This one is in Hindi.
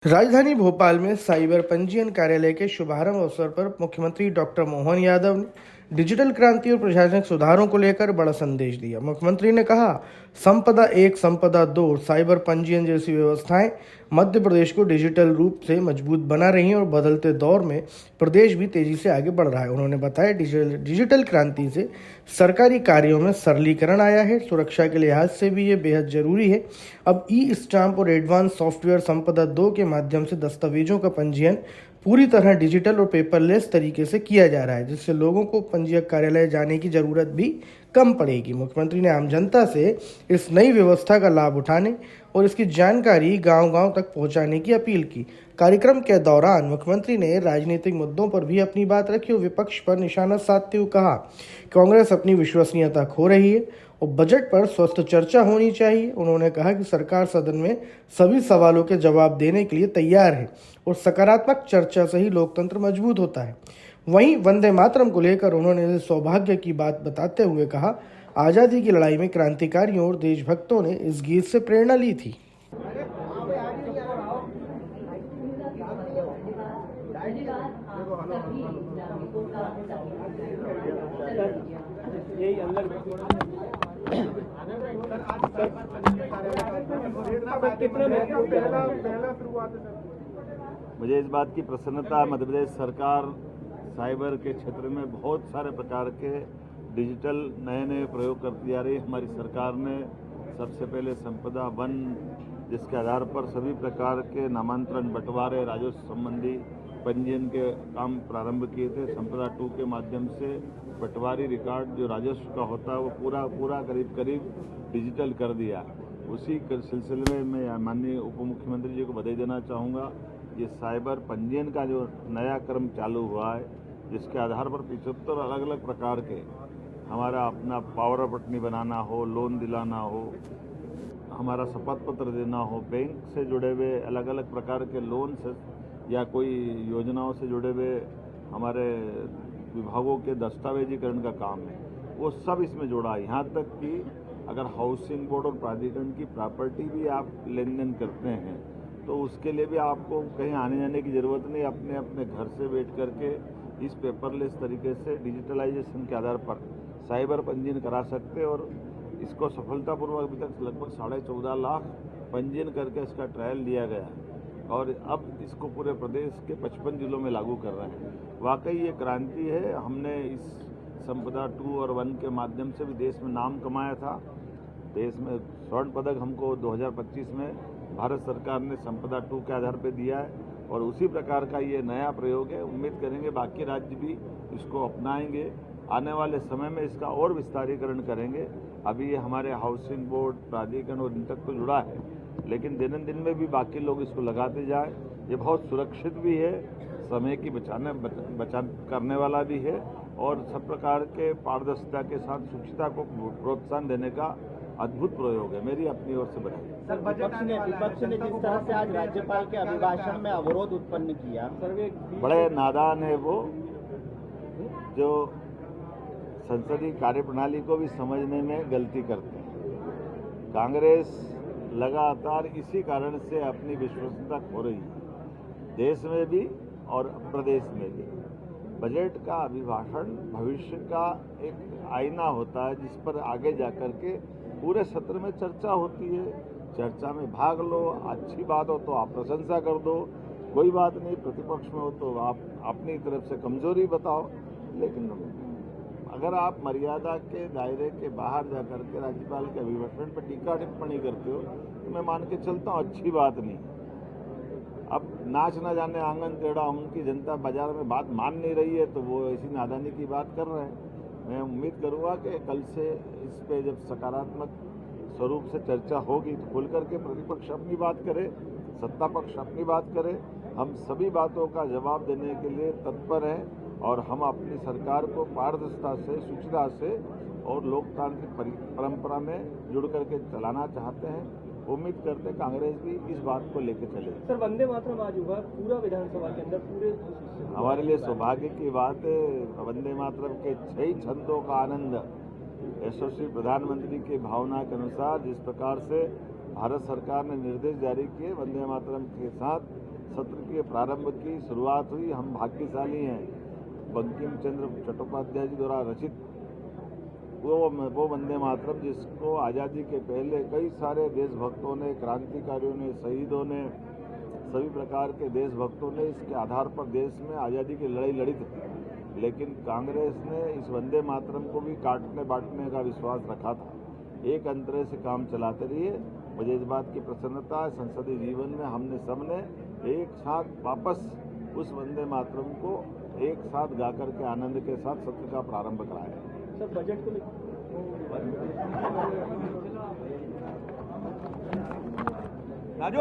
राजधानी भोपाल में साइबर पंजीयन कार्यालय के शुभारंभ अवसर पर मुख्यमंत्री डॉक्टर मोहन यादव ने डिजिटल क्रांति और प्रशासनिक सुधारों को लेकर बड़ा संदेश दिया। मुख्यमंत्री ने कहा, संपदा एक संपदा दो साइबर पंजीयन जैसी व्यवस्थाएं मध्य प्रदेश को डिजिटल रूप से मजबूत बना रही हैं और बदलते दौर में प्रदेश भी तेजी से आगे बढ़ रहा है। उन्होंने बताया, डिजिटल क्रांति से सरकारी कार्यों में सरलीकरण आया है। सुरक्षा के लिहाज से भी ये बेहद जरूरी है। अब ई स्टाम्प और एडवांस सॉफ्टवेयर संपदा 2 के माध्यम से दस्तावेजों का पंजीयन पूरी तरह डिजिटल और पेपरलेस तरीके से किया जा रहा है, जिससे लोगों को पंजीयक कार्यालय जाने की जरूरत भी कम पड़ेगी। मुख्यमंत्री ने आम जनता से इस नई व्यवस्था का लाभ उठाने और इसकी जानकारी गांव-गांव तक पहुंचाने की अपील की। कार्यक्रम के दौरान मुख्यमंत्री ने राजनीतिक मुद्दों पर भी अपनी बात रखी और विपक्ष पर निशाना साधते हुए कहा, कांग्रेस अपनी विश्वसनीयता खो रही है और बजट पर स्वस्थ चर्चा होनी चाहिए। उन्होंने कहा कि सरकार सदन में सभी सवालों के जवाब देने के लिए तैयार है और सकारात्मक चर्चा से ही लोकतंत्र मजबूत होता है। वहीं वंदे मातरम को लेकर उन्होंने सौभाग्य की बात बताते हुए कहा, आज़ादी की लड़ाई में क्रांतिकारियों और देशभक्तों ने इस गीत से प्रेरणा ली थी। मुझे इस बात की प्रसन्नता है, मध्य प्रदेश सरकार साइबर के क्षेत्र में बहुत सारे प्रकार के डिजिटल नए प्रयोग करती जा रही है। हमारी सरकार ने सबसे पहले संपदा 1, जिसके आधार पर सभी प्रकार के नामांतरण, बंटवारे, राजस्व संबंधी पंजीयन के काम प्रारंभ किए थे। संपदा 2 के माध्यम से पटवारी रिकॉर्ड जो राजस्व का होता है वो पूरा करीब डिजिटल कर दिया। उसी सिलसिले में मैं माननीय उप मुख्यमंत्री जी को बधाई देना चाहूँगा। ये साइबर पंजीयन का जो नया क्रम चालू हुआ है, जिसके आधार पर 75 अलग अलग प्रकार के हमारा अपना पावर ऑफ अटर्नी बनाना हो, लोन दिलाना हो, हमारा शपथ पत्र देना हो, बैंक से जुड़े हुए अलग अलग प्रकार के लोन से या कोई योजनाओं से जुड़े हुए हमारे विभागों के दस्तावेजीकरण का काम है, वो सब इसमें जुड़ा है। यहाँ तक कि अगर हाउसिंग बोर्ड और प्राधिकरण की प्रॉपर्टी भी आप लेन देन करते हैं तो उसके लिए भी आपको कहीं आने जाने की ज़रूरत नहीं, अपने अपने घर से बैठ करके इस पेपरलेस तरीके से डिजिटलाइजेशन के आधार पर साइबर पंजीयन करा सकते हैं। और इसको सफलतापूर्वक अभी तक लगभग 14.5 लाख पंजीयन करके इसका ट्रायल लिया गया और अब इसको पूरे प्रदेश के 55 जिलों में लागू कर रहे हैं। वाकई ये क्रांति है। हमने इस संपदा 2 और 1 के माध्यम से भी देश में नाम कमाया था। देश में स्वर्ण पदक हमको 2025 में भारत सरकार ने संपदा 2 के आधार पर दिया है और उसी प्रकार का ये नया प्रयोग है। उम्मीद करेंगे बाकी राज्य भी इसको अपनाएंगे। आने वाले समय में इसका और विस्तारीकरण करेंगे। अभी ये हमारे हाउसिंग बोर्ड, प्राधिकरण और इन तक तो जुड़ा है, लेकिन दिन में भी बाकी लोग इसको लगाते जाएं। ये बहुत सुरक्षित भी है, समय की बचान करने वाला भी है और सब प्रकार के पारदर्शिता के साथ शुचिता को प्रोत्साहन देने का अद्भुत प्रयोग है। मेरी अपनी ओर से बधाई। सर, विपक्ष ने जिस तरह से आज राज्यपाल के अभिभाषण में अवरोध उत्पन्न किया, बड़े नादान है वो, जो संसदीय कार्यप्रणाली को भी समझने में गलती करते हैं। कांग्रेस लगातार इसी कारण से अपनी विश्वसनीयता खो रही है, देश में भी और प्रदेश में भी। बजट का अभिभाषण भविष्य का एक आईना होता है, जिस पर आगे जाकर के पूरे सत्र में चर्चा होती है। चर्चा में भाग लो, अच्छी बात हो तो आप प्रशंसा कर दो, कोई बात नहीं, प्रतिपक्ष में हो तो आप अपनी तरफ से कमजोरी बताओ। लेकिन अगर आप मर्यादा के दायरे के बाहर जाकर के राज्यपाल के अभिभाषण पर टीका टिप्पणी करते हो तो मैं मान के चलता हूँ अच्छी बात नहीं। अब नाच न जाने आंगन टेढ़ा, उनकी जनता बाजार में बात मान नहीं रही है तो वो ऐसी नादानी की बात कर रहे हैं। मैं उम्मीद करूँगा कि कल से इस पे जब सकारात्मक स्वरूप से चर्चा होगी तो खुल करके प्रतिपक्ष अपनी बात करे, सत्ता पक्ष अपनी बात करे। हम सभी बातों का जवाब देने के लिए तत्पर हैं और हम अपनी सरकार को पारदर्शिता से, शुचिता से और लोकतांत्रिक परंपरा में जुड़ करके चलाना चाहते हैं। उम्मीद करते हैं कांग्रेस भी इस बात को लेकर चले। सर, वंदे मातरम आज हुआ पूरा विधानसभा के अंदर, पूरे हमारे लिए सौभाग्य की बात है। वंदे मातरम के 6 छंदों का आनंद, यशस्वी प्रधानमंत्री की भावना के अनुसार जिस प्रकार से भारत सरकार ने निर्देश जारी किए, वंदे मातरम के साथ सत्र के प्रारंभ की शुरुआत हुई। हम भाग्यशाली हैं, बंकिम चंद्र चट्टोपाध्याय जी द्वारा रचित वो वंदे मातरम, जिसको आज़ादी के पहले कई सारे देशभक्तों ने, क्रांतिकारियों ने, शहीदों ने, सभी प्रकार के देशभक्तों ने इसके आधार पर देश में आज़ादी की लड़ाई लड़ी थी। लेकिन कांग्रेस ने इस वंदे मातरम को भी काटने बांटने का विश्वास रखा था। एक अंतरे से काम चलाते रहिए। मुझे इस बात की प्रसन्नता है, संसदीय जीवन में हमने सबने एक साथ वापस उस वंदे मातरम को एक साथ गाकर के आनंद के साथ सत्र का प्रारंभ कराया। सर, बजट को राजू